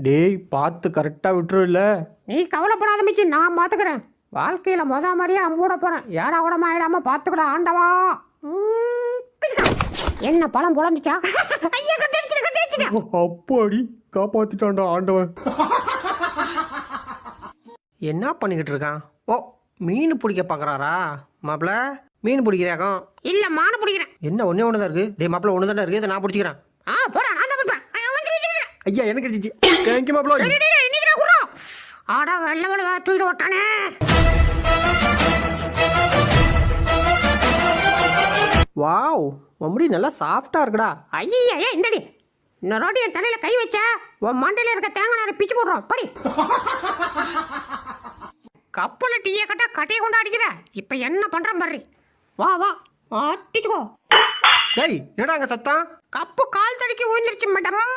டேய் பார்த்து கரெக்டாக விட்டுருல. நீ கவலைப்படாத மிச்சி, நான் பார்த்துக்கிறேன். வாழ்க்கையில் மாதிரியே அம்பூட போகிறேன். ஏடா கூடமா ஆயிடாம பார்த்துக்கூட ஆண்டவா. என்ன பழம் புலந்துச்சா? ஐயா கத்திடுச்சு. அப்பாடி காப்பாத்திட்டான்டா ஆண்டவன். என்ன பண்ணிக்கிட்டு இருக்கான்? ஓ, மீன் பிடிக்க பார்க்குறாரா மாப்பிள்ள? மீன் பிடிக்கிறாக்கும். இல்லை, மானை பிடிக்கிறேன். என்ன ஒன்றே ஒன்று தான் இருக்குது. டே மாப்பிள்ள ஒன்று தான் இருக்குது, இதை நான் பிடிச்சிக்கிறேன். போடா, நான் தான் பிடிப்பேன். ஐயா எனக்கு இருந்துச்சு. தேங்க்யூ மாப்பிள்ள. ஆடா வெள்ள வெள்ள தூக்கி விட்டானே. வாவ், மம்படி நல்லா சாஃப்டாக இருக்குடா. ஐயா இந்தடி, இன்னொரு ரோட்டி என் தலையில கை வச்சா உன் மண்டையில இருக்க தேங்காய் நேரம் பிச்சு போடுறோம். படி. கப்பல டீயை கட்டா கட்டையை கொண்டு அடிக்கிற. இப்ப என்ன பண்றேன் பாரு. வா அடிச்சுக்கோ. டேய் என்னடா அங்கே சத்தம்? கப்பு கால் தடுக்கி ஊந்துருச்சு மேடம்.